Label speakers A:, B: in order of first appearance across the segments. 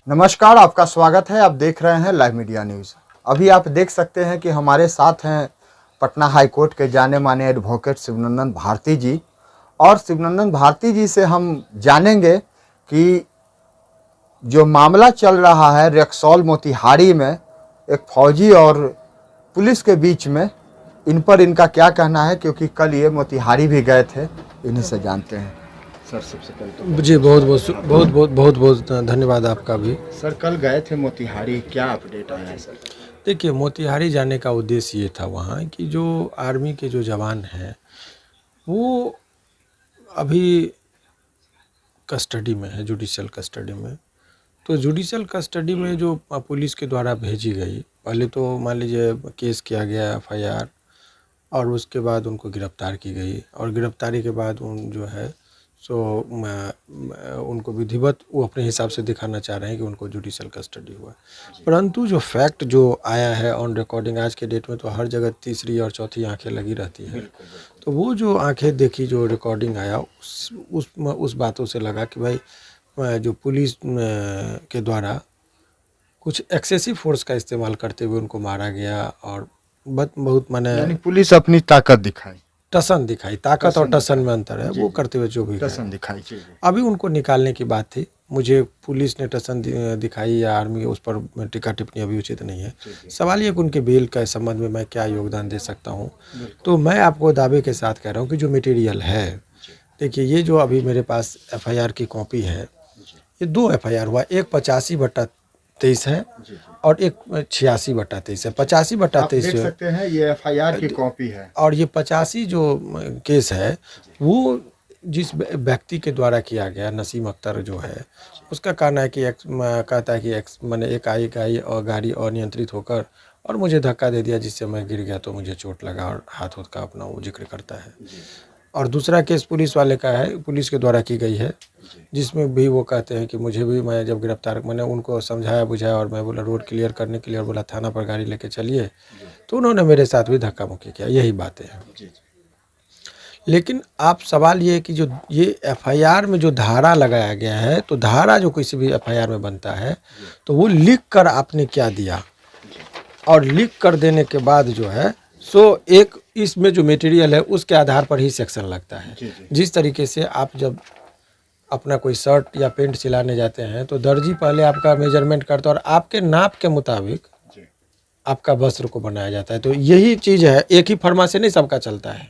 A: नमस्कार, आपका स्वागत है। आप देख रहे हैं लाइव मीडिया न्यूज़। अभी आप देख सकते हैं कि हमारे साथ हैं पटना हाई कोर्ट के जाने माने एडवोकेट शिवनंदन भारती जी। और शिवनंदन भारती जी से हम जानेंगे कि जो मामला चल रहा है रक्सौल मोतिहारी में एक फौजी और पुलिस के बीच में, इन पर इनका क्या कहना है, क्योंकि कल ये मोतिहारी भी गए थे। इन्हीं से जानते हैं। सर, सबसे पहले तो
B: जी बहुत धन्यवाद आपका भी।
A: सर, कल गए थे मोतिहारी, क्या अपडेट आया है सर?
B: देखिए, मोतिहारी जाने का उद्देश्य ये था वहाँ कि जो आर्मी के जो जवान हैं वो अभी कस्टडी में है, जुडिशल कस्टडी में। तो जुडिशल कस्टडी में जो पुलिस के द्वारा भेजी गई, पहले तो मान लीजिए केस किया गया FIR और उसके बाद उनको गिरफ़्तार की गई और गिरफ़्तारी के बाद उन जो है सो उनको विधिवत वो अपने हिसाब से दिखाना चाह रहे हैं कि उनको जुडिशल कस्टडी हुआ। परंतु जो फैक्ट जो आया है ऑन रिकॉर्डिंग, आज के डेट में तो हर जगह तीसरी और चौथी आंखें लगी रहती हैं। तो वो जो आंखें देखी, जो रिकॉर्डिंग आया, उस बातों से लगा कि भाई जो पुलिस के द्वारा कुछ एक्सेसिव फोर्स का इस्तेमाल करते हुए उनको मारा गया और बहुत माने
A: पुलिस अपनी ताकत दिखाई,
B: टसन दिखाई। ताकत और टसन में अंतर है। वो करते हुए जो भी
A: टसन दिखाई।
B: अभी उनको निकालने की बात थी। मुझे पुलिस ने टसन दिखाई या आर्मी, उस पर टीका टिप्पणी अभी उचित नहीं है। सवाल ये कि उनके बेल के संबंध में मैं क्या योगदान दे सकता हूँ। तो मैं आपको दावे के साथ कह रहा हूँ कि जो मटेरियल है, देखिए ये जो अभी मेरे पास FIR की कॉपी है, ये 2 FIR हुआ, एक 85/23 है और एक 86/23 है। 85/23
A: देख सकते हैं, ये FIR की कॉपी है। और
B: ये 85 जो केस है वो जिस व्यक्ति के द्वारा किया गया, नसीम अख्तर जो है, उसका कहना है कि कहता है कि मैंने एक आई और गाड़ी अनियंत्रित होकर और मुझे धक्का दे दिया, जिससे मैं गिर गया तो मुझे चोट लगा, और हाथ का अपना वो जिक्र करता है। और दूसरा केस पुलिस वाले का है, पुलिस के द्वारा की गई है, जिसमें भी वो कहते हैं कि मुझे भी, मैं जब गिरफ्तार, मैंने उनको समझाया बुझाया और मैं बोला रोड क्लियर करने के लिए, और बोला थाना पर गाड़ी लेके चलिए, तो उन्होंने मेरे साथ भी धक्का मुक्की किया। यही बातें हैं। लेकिन आप सवाल ये है कि जो ये FIR में जो धारा लगाया गया है, तो धारा जो किसी भी FIR में बनता है तो वो लिख कर आपने क्या दिया, और लिख कर देने के बाद जो है सो एक इसमें जो मटेरियल है उसके आधार पर ही सेक्शन लगता है। जिस तरीके से आप जब अपना कोई शर्ट या पेंट सिलाने जाते हैं तो दर्जी पहले आपका मेजरमेंट करता है और आपके नाप के मुताबिक आपका वस्त्र को बनाया जाता है। तो यही चीज़ है, एक ही फर्मा से नहीं सबका चलता है।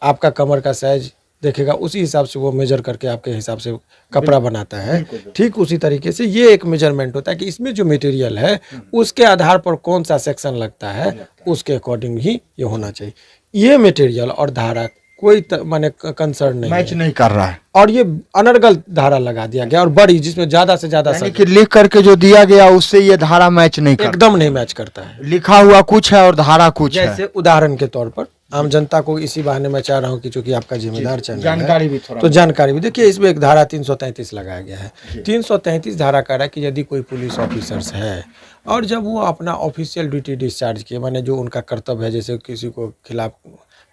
B: आपका कमर का साइज देखेगा, उसी हिसाब से वो मेजर करके आपके हिसाब से कपड़ा बनाता है। ठीक उसी तरीके से ये एक मेजरमेंट होता है कि इसमें जो मटेरियल है उसके आधार पर कौन सा सेक्शन लगता है, उसके अकॉर्डिंग ही ये होना चाहिए। ये मटेरियल और धारा कोई माने कंसर्न नहीं,
A: मैच नहीं कर रहा है,
B: और ये अनर्गल धारा लगा दिया गया और बड़ी, जिसमें ज्यादा से ज्यादा
A: कि लिख करके जो दिया गया उससे ये धारा मैच नहीं करता,
B: एकदम नहीं मैच करता है।
A: लिखा हुआ कुछ है और धारा कुछ है।
B: जैसे उदाहरण के तौर पर आम जनता को इसी बहाने मैं चाह रहा हूँ कि चूंकि आपका जिम्मेदार चैनल
A: जानकारी भी थोड़ा,
B: तो जानकारी भी देखिए। इसमें एक धारा 333 लगाया गया है। 333 धारा कह रहा है कि यदि कोई पुलिस ऑफिसर्स है और जब वो अपना ऑफिशियल ड्यूटी डिस्चार्ज किए, माने जो उनका कर्तव्य है, जैसे किसी को खिलाफ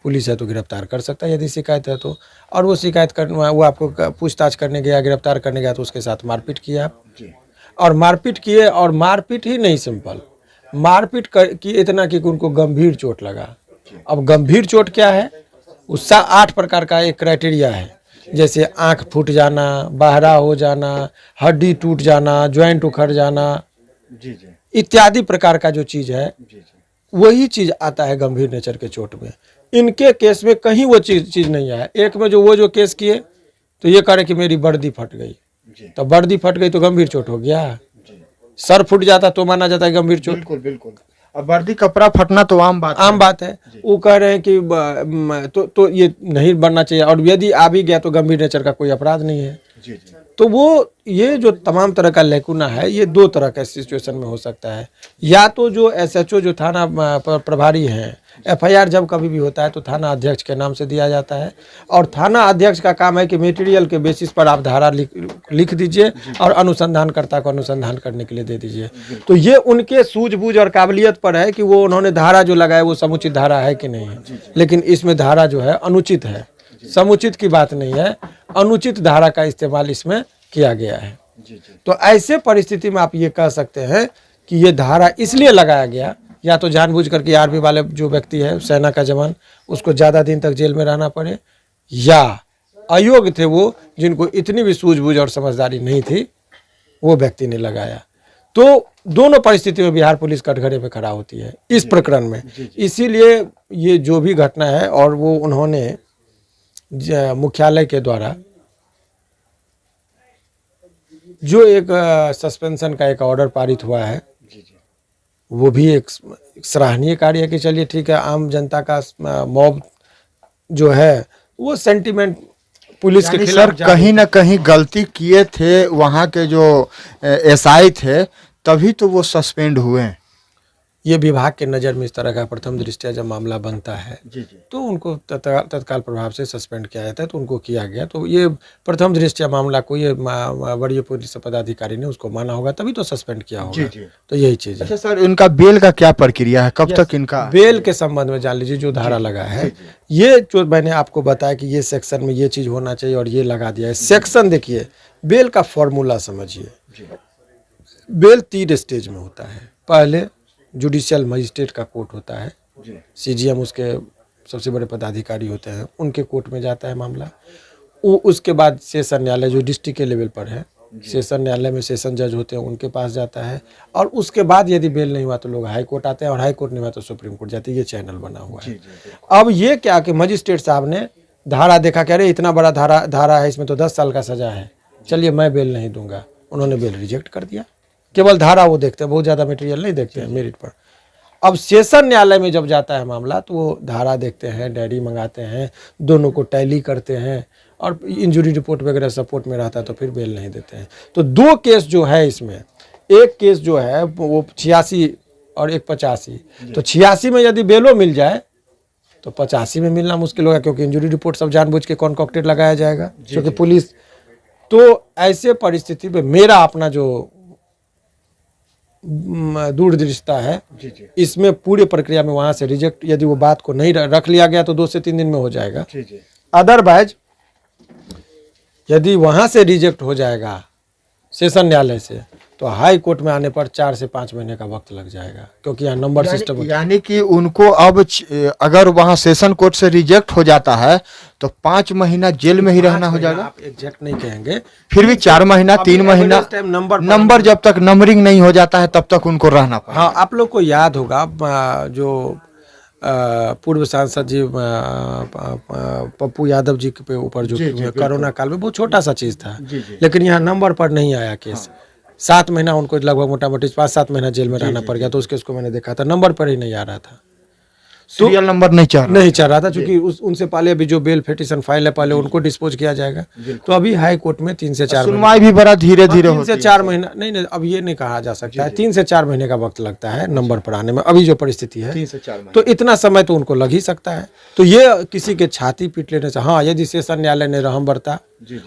B: पुलिस है तो गिरफ्तार कर सकता है यदि शिकायत है तो, और वो शिकायत कर, वो आपको पूछताछ करने गया, गिरफ्तार करने गया तो उसके साथ मारपीट किया और मारपीट किए, और मारपीट ही नहीं, सिंपल मारपीट की इतना कि उनको गंभीर चोट लगा। अब गंभीर चोट क्या है, उसका 8 प्रकार का एक क्राइटेरिया है, जैसे आंख फूट जाना, बहरा हो जाना, हड्डी टूट जाना, ज्वाइंट उखड़ जाना इत्यादि प्रकार का जो चीज़ है, वही चीज़ आता है गंभीर नेचर के चोट में। इनके केस में कहीं वो चीज़ नहीं आया। एक में जो वो जो केस किए तो ये कह रहे कि मेरी वर्दी फट गई, तो वर्दी फट गई तो गंभीर चोट हो गया। सर फूट जाता तो माना जाता है गंभीर चोट।
A: बिल्कुल बिल्कुल। अब वर्दी कपड़ा फटना तो आम बात
B: है। वो कह रहे हैं कि तो ये नहीं बनना चाहिए, और यदि आ भी गया तो गंभीर नेचर का कोई अपराध नहीं है। तो वो ये जो तमाम तरह का लैकुना है, ये 2 तरह का सिचुएशन में हो सकता है। या तो जो SHO जो थाना प्रभारी हैं, FIR जब कभी भी होता है तो थाना अध्यक्ष के नाम से दिया जाता है, और थाना अध्यक्ष का काम है कि मटेरियल के बेसिस पर आप धारा लिख दीजिए और अनुसंधानकर्ता को अनुसंधान करने के लिए दे दीजिए। तो ये उनके सूझबूझ और काबिलियत पर है कि वो उन्होंने धारा जो लगाया वो समुचित धारा है कि नहीं है। लेकिन इसमें धारा जो है अनुचित है, समुचित की बात नहीं है, अनुचित धारा का इस्तेमाल इसमें किया गया है। तो ऐसे परिस्थिति में आप ये कह सकते हैं कि ये धारा इसलिए लगाया गया, या तो जानबूझ करके आर्मी वाले जो व्यक्ति है, सेना का जवान, उसको ज़्यादा दिन तक जेल में रहना पड़े, या अयोग्य थे वो, जिनको इतनी भी सूझबूझ और समझदारी नहीं थी, वो व्यक्ति ने लगाया। तो दोनों परिस्थिति में बिहार पुलिस कटघरे पे खड़ा होती है इस प्रकरण में। इसीलिए ये जो भी घटना है, और वो उन्होंने मुख्यालय के द्वारा जो एक सस्पेंशन का एक ऑर्डर पारित हुआ है, वो भी एक सराहनीय कार्य है कि चलिए ठीक है, आम जनता का मॉब जो है वो सेंटिमेंट पुलिस के खिलाफ
A: सर कहीं ना कहीं गलती किए थे वहाँ के जो एसआई थे, तभी तो वो सस्पेंड हुए हैं।
B: ये विभाग के नज़र में इस तरह का प्रथम दृष्टया जब मामला बनता है तो उनको तत्काल प्रभाव से सस्पेंड किया जाता है, तो उनको किया गया। तो ये प्रथम दृष्टया मामला को ये वरीय पुलिस पदाधिकारी ने उसको माना होगा, तभी तो सस्पेंड किया होगा। तो यही चीज़ है।
A: अच्छा सर, इनका बेल का क्या प्रक्रिया है, कब तक इनका
B: बेल के संबंध में जान लीजिए, जो धारा लगा है, ये जो मैंने आपको बताया कि ये सेक्शन में ये चीज़ होना चाहिए और ये लगा दिया है सेक्शन। देखिए बेल का फॉर्मूला समझिए, बेल 3 स्टेज में होता है। पहले जुडिशियल मजिस्ट्रेट का कोर्ट होता है, सीजीएम उसके सबसे बड़े पदाधिकारी होते हैं, उनके कोर्ट में जाता है मामला। उसके बाद सेशन न्यायालय जो डिस्ट्रिक्ट के लेवल पर है, सेशन न्यायालय में सेशन जज होते हैं, उनके पास जाता है। और उसके बाद यदि बेल नहीं हुआ तो लोग हाई कोर्ट आते हैं, और हाई कोर्ट नहीं हुआ तो सुप्रीम कोर्ट जाते हैं। ये चैनल बना हुआ है। अब ये क्या कि मजिस्ट्रेट साहब ने धारा देखा, कह रहे इतना बड़ा धारा है, इसमें तो 10 साल का सजा है, चलिए मैं बेल नहीं दूंगा। उन्होंने बेल रिजेक्ट कर दिया। केवल धारा वो देखते हैं, बहुत ज़्यादा मटेरियल नहीं देखते हैं मेरिट पर। अब सेशन न्यायालय में जब जाता है मामला, तो वो धारा देखते हैं, डायरी मंगाते हैं, दोनों को टैली करते हैं, और इंजरी रिपोर्ट वगैरह सपोर्ट में रहता है, तो फिर बेल नहीं देते हैं। तो 2 केस जो है इसमें, एक केस जो है वो 86 और एक 85। तो 86 में यदि बेलो मिल जाए तो 85 में मिलना मुश्किल होगा, क्योंकि इंजरी रिपोर्ट सब जानबूझ के कॉन्कॉक्टेड लगाया जाएगा, क्योंकि पुलिस। तो ऐसे परिस्थिति में मेरा अपना जो दूरदृष्टा है, इसमें पूरी प्रक्रिया में वहां से रिजेक्ट, यदि वो बात को नहीं रख लिया गया तो 2 से 3 दिन में हो जाएगा। अदरवाइज यदि वहां से रिजेक्ट हो जाएगा सेशन न्यायालय से, तो हाई कोर्ट में आने पर 4 से 5 महीने का वक्त लग जाएगा, क्योंकि यहाँ नंबर सिस्टम।
A: यानी कि उनको अब अगर वहाँ सेशन कोर्ट से रिजेक्ट हो जाता है तो 5 महीना जेल में ही रहना हो जाएगा।
B: आप एग्जैक्ट नहीं कहेंगे,
A: फिर भी 4 महीना 3 महीना नंबर जब तक नंबरिंग नहीं हो जाता है तब तक उनको रहना पड़ेगा।
B: हाँ, आप लोग को याद होगा जो पूर्व सांसद जी पप्पू यादव जी के ऊपर जो कोरोना काल में बहुत छोटा सा चीज था, लेकिन यहाँ नंबर पर नहीं आया केस। 7 महीना उनको लगभग मोटा मोटी 5-7 महीना जेल में रहना पड़ गया। तो उस केस को मैंने देखा था, नंबर पर ही नहीं आ रहा था,
A: सीरियल नंबर नहीं चल रहा
B: था, क्योंकि उनसे पहले अभी जो बेल पिटीशन फाइल है पहले उनको डिस्पोज किया जाएगा। तो अभी हाई कोर्ट में 3 से 4
A: सुनवाई भी बड़ा धीरे धीरे
B: 3 से 4 महीना नहीं, अब ये नहीं कहा जा सकता है, 3 से 4 महीने का वक्त लगता है नंबर पर आने में। अभी जो परिस्थिति है
A: 3 से 4 महीने,
B: तो इतना समय तो उनको लग ही सकता है। तो ये किसी के छाती पीट लेने से, हाँ यदि सेशन न्यायालय ने रहम बरता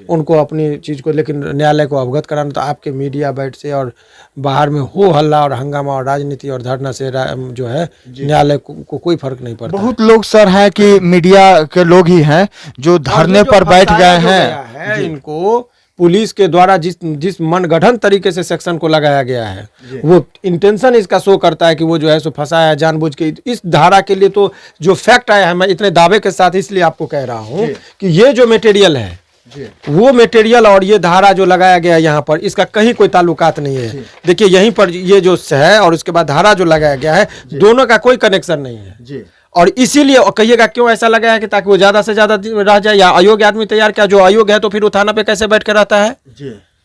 B: उनको अपनी चीज को, लेकिन न्यायालय को अवगत कराना, तो आपके मीडिया बैठ से और बाहर में हो हल्ला और हंगामा और राजनीति और धरना से जो है न्यायालय को कोई फर्क नहीं पड़ता।
A: बहुत लोग सर हैं कि मीडिया के लोग ही हैं जो धरने पर बैठ गए हैं।
B: इनको पुलिस के द्वारा जिस मनगढ़ंत तरीके से सेक्शन को लगाया गया है, वो इंटेंशन इसका शो करता है कि वो जो है सो फंसाया है जानबूझ के। इस धारा के लिए तो जो फैक्ट आया है, मैं इतने दावे के साथ इसलिए आपको कह रहा हूँ कि ये जो मटेरियल है, वो मटेरियल और ये धारा जो लगाया गया यहाँ पर, इसका कहीं कोई ताल्लुकात नहीं है। देखिए यहीं पर ये जो है और उसके बाद धारा जो लगाया गया है, दोनों का कोई कनेक्शन नहीं है। और इसीलिए कहिएगा क्यों ऐसा लगा है कि ताकि वो ज्यादा से ज्यादा रह जाए, या अयोग्य आदमी तैयार किया, जो अयोग्य है तो फिर वो थाना पे कैसे बैठ के रहता है?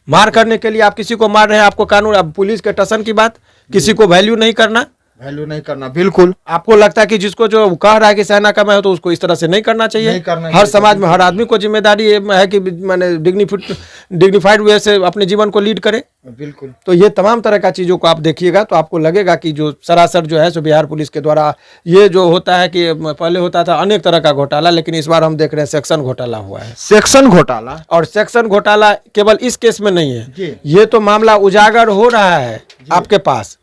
B: मार करने के लिए आप किसी को मार रहे हैं, आपको कानून, अब पुलिस के टसन की बात, किसी को वैल्यू नहीं करना,
A: बिल्कुल।
B: आपको लगता है कि जिसको जो कह रहा है कि सेना का मैं हूं, तो उसको इस तरह से नहीं करना चाहिए। हर समाज में हर आदमी को जिम्मेदारी है कि मैंने डिग्निफाइड वे से अपने जीवन को लीड करे।
A: बिल्कुल।
B: तो ये तमाम तरह का चीज़ों को आप देखिएगा तो आपको लगेगा कि जो सरासर जो है सो बिहार पुलिस के द्वारा ये जो होता है कि पहले होता था अनेक तरह का घोटाला, लेकिन इस बार हम देख रहे हैं सेक्शन घोटाला हुआ है।
A: सेक्शन घोटाला,
B: और सेक्शन घोटाला केवल इस केस में नहीं है, ये तो मामला उजागर हो रहा है आपके पास।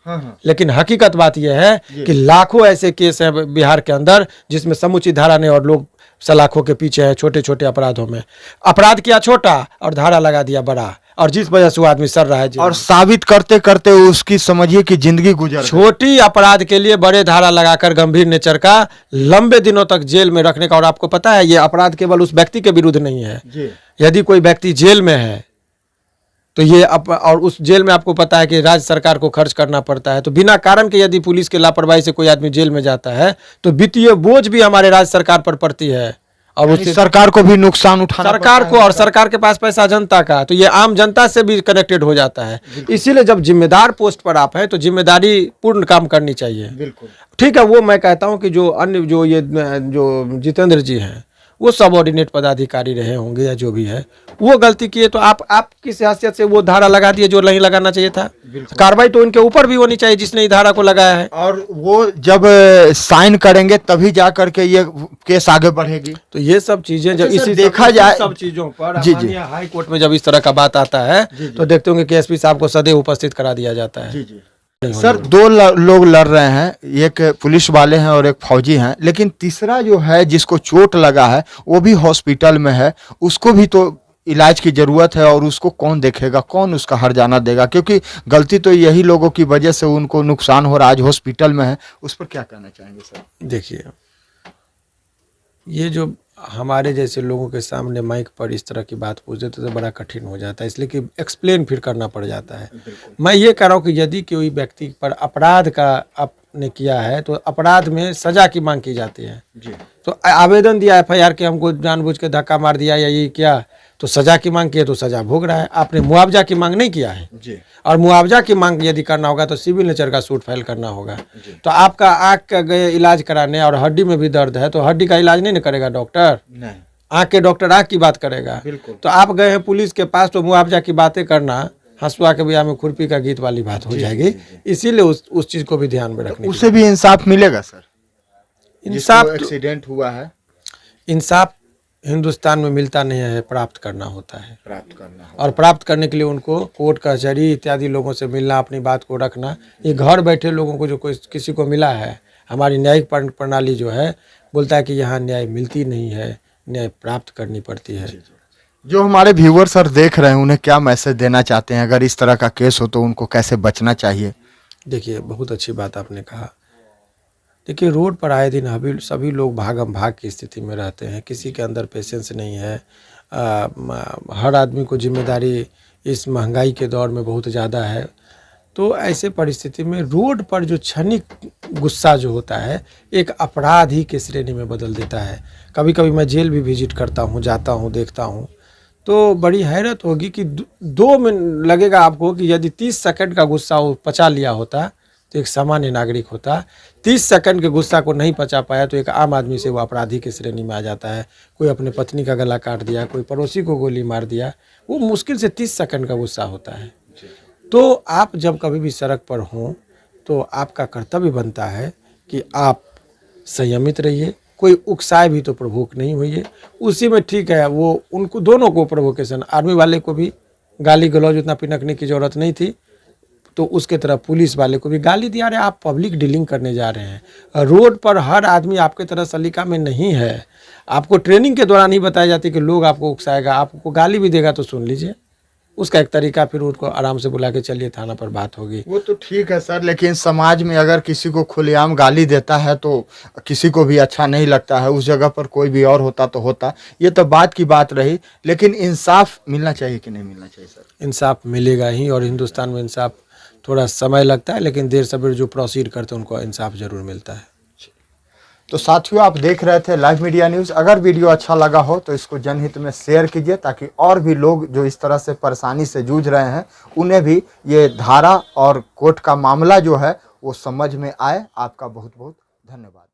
B: लेकिन हकीकत बात यह है कि लाखों ऐसे केस हैं बिहार के अंदर जिसमें समुचित धारा नहीं, और लोग सलाखों के पीछे है छोटे छोटे अपराधों में। अपराध किया छोटा और धारा लगा दिया बड़ा। और जिस वजह से वो आदमी सड़ रहा है जेल
A: और
B: में।
A: साबित करते करते उसकी समझिए कि जिंदगी गुजर गई।
B: छोटी अपराध के लिए बड़े धारा लगाकर गंभीर नेचर का लंबे दिनों तक जेल में रखने का। और आपको पता है, ये अपराध केवल उस व्यक्ति के विरुद्ध नहीं है।
A: जी।
B: यदि कोई व्यक्ति जेल में है तो ये और उस जेल में आपको पता है कि राज्य सरकार को खर्च करना पड़ता है, तो बिना कारण के यदि पुलिस के लापरवाही से कोई आदमी जेल में जाता है तो वित्तीय बोझ भी हमारे राज्य सरकार पर पड़ती है। और
A: यानी
B: उससे
A: सरकार को भी नुकसान उठाना
B: सरकार
A: पड़ता
B: को,
A: है
B: और
A: उसका।
B: सरकार के पास पैसा जनता का, तो ये आम जनता से भी कनेक्टेड हो जाता है। इसीलिए जब जिम्मेदार पोस्ट पर आप हैं तो जिम्मेदारी पूर्ण काम करनी चाहिए।
A: बिल्कुल।
B: ठीक है, वो मैं कहता हूं कि जो अन्य जो जितेंद्र जी हैं वो सबऑर्डिनेट पदाधिकारी रहे होंगे या जो भी है, वो गलती किए तो आप किस हैसियत से वो धारा लगा दिए जो नहीं लगाना चाहिए था। कार्रवाई तो इनके ऊपर भी होनी चाहिए जिसने ये धारा को लगाया है।
A: और वो जब साइन करेंगे तभी जा करके ये केस आगे बढ़ेगी।
B: तो ये सब चीजें जब
A: अच्छा सर,
B: इसी
A: देखा जाए
B: सब चीजों पर
A: जी,
B: माननीय हाई कोर्ट में जब इस तरह का बात आता है तो देखते होंगे कि एसपी साहब को सदैव उपस्थित करा दिया जाता है।
A: सर, दो लोग लड़ रहे हैं, एक पुलिस वाले हैं और एक फौजी हैं, लेकिन तीसरा जो है जिसको चोट लगा है वो भी हॉस्पिटल में है, उसको भी तो इलाज की जरूरत है। और उसको कौन देखेगा, कौन उसका हर्जाना देगा, क्योंकि गलती तो यही लोगों की वजह से उनको नुकसान हो रहा है, आज हॉस्पिटल में है। उस पर क्या कहना चाहेंगे सर?
B: देखिए, ये जो हमारे जैसे लोगों के सामने माइक पर इस तरह की बात पूछ देते तो बड़ा कठिन हो जाता है, इसलिए कि एक्सप्लेन फिर करना पड़ जाता है। मैं ये कह रहा हूँ कि यदि कोई व्यक्ति पर अपराध का आपने किया है तो अपराध में सजा की मांग की जाती है।
A: जी।
B: तो आवेदन दिया एफआईआर के, हमको जानबूझ के धक्का मार दिया या ये किया, तो सजा की मांग की है तो सजा भोग रहा है। आपने मुआवजा की मांग नहीं किया है।
A: जी।
B: और मुआवजा की मांग यदि करना होगा तो सिविल नेचर का सूट फाइल करना होगा। तो आपका आँख का गए इलाज कराने और हड्डी में भी दर्द है तो हड्डी का इलाज नहीं ना करेगा डॉक्टर।
A: नहीं।
B: आँख के डॉक्टर आँख की बात करेगा।
A: बिल्कुल।
B: तो आप गए हैं पुलिस के पास तो मुआवजा की बातें करना हंसुआ के बिया में खुरपी का गीत वाली बात हो जाएगी। इसीलिए उस चीज को भी ध्यान में रखने
A: उसे भी इंसाफ मिलेगा सर?
B: इंसाफ
A: एक्सीडेंट हुआ है,
B: इंसाफ हिंदुस्तान में मिलता नहीं है, प्राप्त करना होता है।
A: प्राप्त करना है।
B: और प्राप्त करने के लिए उनको कोर्ट कचहरी इत्यादि लोगों से मिलना, अपनी बात को रखना। ये घर बैठे लोगों को जो कोई किसी को मिला है, हमारी न्यायिक प्रणाली जो है बोलता है कि यहाँ न्याय मिलती नहीं है, न्याय प्राप्त करनी पड़ती है।
A: जो हमारे व्यूअर सर देख रहे हैं उन्हें क्या मैसेज देना चाहते हैं? अगर इस तरह का केस हो तो उनको कैसे बचना चाहिए?
B: देखिए, बहुत अच्छी बात आपने कहा। देखिए, रोड पर आए दिन अभी सभी लोग भागम भाग की स्थिति में रहते हैं, किसी के अंदर पेशेंस नहीं है। हर आदमी को जिम्मेदारी इस महंगाई के दौर में बहुत ज़्यादा है। तो ऐसे परिस्थिति में रोड पर जो क्षणिक गुस्सा जो होता है एक अपराध ही के श्रेणी में बदल देता है। कभी कभी मैं जेल भी विजिट करता हूँ, जाता हूँ, देखता हूँ, तो बड़ी हैरत होगी कि 2 मिनट लगेगा आपको कि यदि 30 सेकंड का गुस्सा वो पचा लिया होता तो एक सामान्य नागरिक होता। 30 सेकंड के गुस्सा को नहीं पचा पाया तो एक आम आदमी से वो अपराधी की श्रेणी में आ जाता है। कोई अपने पत्नी का गला काट दिया, कोई पड़ोसी को गोली मार दिया, वो मुश्किल से 30 सेकंड का गुस्सा होता है। तो आप जब कभी भी सड़क पर हों तो आपका कर्तव्य बनता है कि आप संयमित रहिए, कोई उकसाए भी तो प्रवोक नहीं होइए। उसी में ठीक है, वो उनको दोनों को प्रोवोकेशन, आर्मी वाले को भी गाली गलौज उतना पिनकने की ज़रूरत नहीं थी, तो उसके तरह पुलिस वाले को भी गाली दिया रहे। आप पब्लिक डीलिंग करने जा रहे हैं। रोड पर हर आदमी आपके तरह सलीका में नहीं है। आपको ट्रेनिंग के दौरान ही बताई जाती है कि लोग आपको उकसाएगा, आपको गाली भी देगा तो सुन लीजिए, उसका एक तरीका, फिर उसको आराम से बुला के चलिए थाना पर बात होगी।
A: वो तो ठीक है सर, लेकिन समाज में अगर किसी को खुलेआम गाली देता है तो किसी को भी अच्छा नहीं लगता है। उस जगह पर कोई भी और होता तो होता, ये तो बात की बात रही। लेकिन इंसाफ मिलना चाहिए कि नहीं मिलना चाहिए सर?
B: इंसाफ मिलेगा ही, और हिंदुस्तान में इंसाफ थोड़ा समय लगता है लेकिन देर सवेर जो प्रोसीड करते हैं उनको इंसाफ जरूर मिलता है।
A: तो साथियों, आप देख रहे थे लाइव मीडिया न्यूज़। अगर वीडियो अच्छा लगा हो तो इसको जनहित में शेयर कीजिए, ताकि और भी लोग जो इस तरह से परेशानी से जूझ रहे हैं उन्हें भी ये धारा और कोर्ट का मामला जो है वो समझ में आए। आपका बहुत बहुत धन्यवाद।